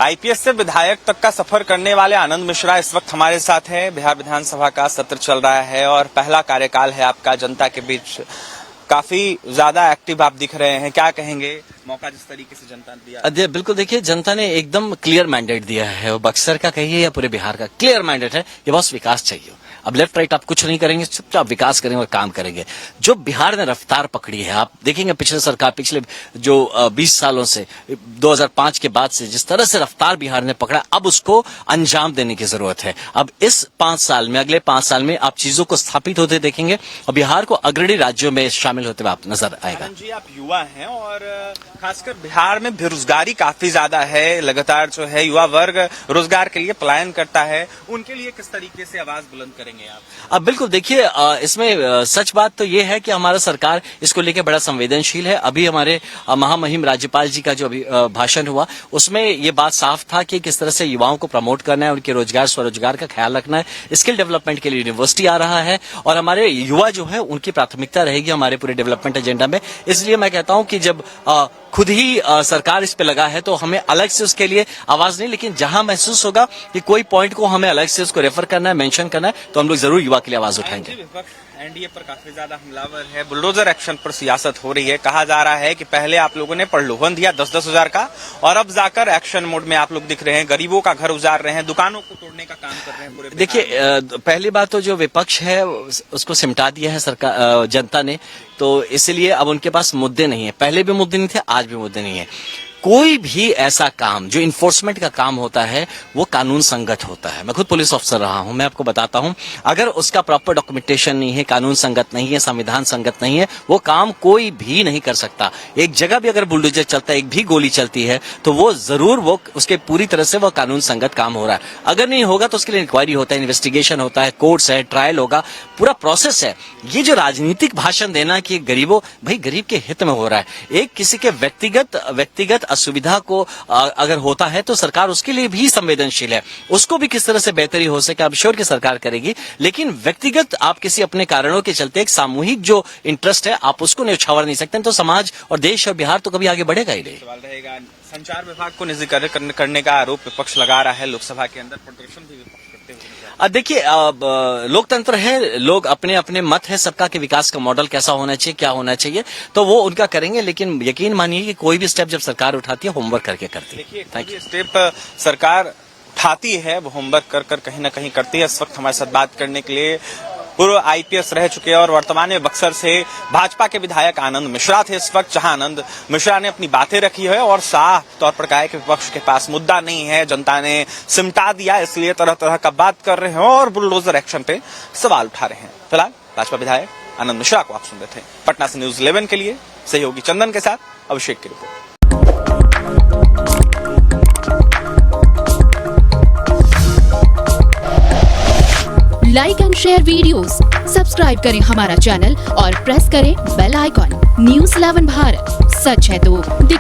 IPS से विधायक तक का सफर करने वाले आनंद मिश्रा इस वक्त हमारे साथ हैं। बिहार विधानसभा का सत्र चल रहा है और पहला कार्यकाल है आपका जनता के बीच। काफी ज्यादा एक्टिव आप दिख रहे हैं, क्या कहेंगे? मौका जिस तरीके से जनता ने दिया। बिल्कुल, देखिए जनता ने एकदम क्लियर मैंडेट दिया है। वो बक्सर का कहिए या पूरे बिहार का क्लियर मैंडेट है कि बस विकास चाहिए। अब लेफ्ट राइट आप कुछ नहीं करेंगे, चुपचाप विकास करेंगे और काम करेंगे। जो बिहार ने रफ्तार पकड़ी है, आप देखेंगे पिछले जो 20 सालों से 2005 के बाद से जिस तरह से रफ्तार बिहार ने पकड़ा, अब उसको अंजाम देने की जरूरत है। अब इस 5 साल में, अगले 5 साल में आप चीजों को स्थापित होते देखेंगे और बिहार को अग्रणी राज्यों में शामिल होते हुए आप नजर आएगा। जी, आप युवा हैं और खासकर बिहार में बेरोजगारी काफी ज्यादा है। लगातार जो है युवा वर्ग रोजगार के लिए पलायन करता है, उनके लिए किस तरीके से आवाज बुलंद करेंगे आप? अब बिल्कुल देखिए, इसमें सच बात तो ये है कि हमारा सरकार इसको लेकर बड़ा संवेदनशील है। अभी हमारे महामहिम राज्यपाल जी का जो अभी भाषण हुआ, उसमें ये बात साफ था कि किस तरह से युवाओं को प्रमोट करना है, उनके रोजगार स्वरोजगार का ख्याल रखना है। स्किल डेवलपमेंट के लिए यूनिवर्सिटी आ रहा है और हमारे युवा जो है उनकी प्राथमिकता रहेगी हमारे पूरे डेवलपमेंट एजेंडा में। इसलिए मैं कहता हूं कि जब खुद ही सरकार इस पे लगा है तो हमें अलग से उसके लिए आवाज नहीं, लेकिन जहां महसूस होगा कि कोई पॉइंट को हमें अलग से उसको रेफर करना है, मेंशन करना है, तो हम लोग जरूर युवा के लिए आवाज उठाएंगे। एनडीए पर काफी ज्यादा हमलावर है, बुलडोजर एक्शन पर सियासत हो रही है। कहा जा रहा है कि पहले आप लोगों ने प्रलोभन दिया 10-10 हजार का और अब जाकर एक्शन मोड में आप लोग दिख रहे हैं, गरीबों का घर उजाड़ रहे हैं, दुकानों को तोड़ने का काम कर रहे हैं पूरे। देखिए, पहली बात तो जो विपक्ष है उसको सिमटा दिया है सरकार, जनता ने, तो इसलिए अब उनके पास मुद्दे नहीं है। पहले भी मुद्दे नहीं थे, आज भी मुद्दे नहीं है। कोई भी ऐसा काम जो इन्फोर्समेंट का काम होता है वो कानून संगत होता है। मैं खुद पुलिस ऑफिसर रहा हूं, मैं आपको बताता हूं, अगर उसका प्रॉपर डॉक्यूमेंटेशन नहीं है, कानून संगत नहीं है, संविधान संगत नहीं है, वो काम कोई भी नहीं कर सकता। एक जगह भी अगर बुलडोजर चलता है, एक भी गोली चलती है, तो वो जरूर वो उसके पूरी तरह से वो कानून संगत काम हो रहा है। अगर नहीं होगा तो उसके लिए इंक्वायरी होता है, इन्वेस्टिगेशन होता है, कोर्ट्स है, ट्रायल होगा, पूरा प्रोसेस है। ये जो राजनीतिक भाषण देना कि गरीबों, भाई गरीब के हित में हो रहा है, एक किसी के व्यक्तिगत असुविधा को अगर होता है तो सरकार उसके लिए भी संवेदनशील है। उसको भी किस तरह से बेहतरी हो सके, अब श्योर की सरकार करेगी, लेकिन व्यक्तिगत आप किसी अपने कारणों के चलते एक सामूहिक जो इंटरेस्ट है आप उसको न्यौछावर नहीं सकते, तो समाज और देश और बिहार तो कभी आगे बढ़ेगा ही नहीं। सवाल रहेगा, संचार विभाग को निजीकरण करने का आरोप विपक्ष लगा रहा है, लोकसभा के अंदर प्रदर्शन भी विपक्ष करते हुए। देखिए, लोकतंत्र है, लोग अपने अपने मत है सबका कि विकास का मॉडल कैसा होना चाहिए, क्या होना चाहिए, तो वो उनका करेंगे, लेकिन यकीन मानिए कि कोई भी स्टेप जब सरकार उठाती है होमवर्क करके करती है। देखिए, स्टेप सरकार उठाती है वो होमवर्क कर कहीं ना कहीं करती है। इस वक्त हमारे साथ बात करने के लिए पूर्व आईपीएस रह चुके और वर्तमान में बक्सर से भाजपा के विधायक आनंद मिश्रा थे इस वक्त, जहां आनंद मिश्रा ने अपनी बातें रखी है और साफ तौर पर कहा है कि विपक्ष के पास मुद्दा नहीं है, जनता ने सिमटा दिया, इसलिए तरह तरह का बात कर रहे हैं और बुलडोजर एक्शन पे सवाल उठा रहे हैं। फिलहाल भाजपा विधायक आनंद मिश्रा को आप सुन रहे थे। पटना से न्यूज 11 के लिए सहयोगी चंदन के साथ अभिषेक की report. Like and share videos, subscribe करें हमारा चैनल और प्रेस करें बेल आइकॉन। न्यूज़ 11 भारत, सच है तो दिखे।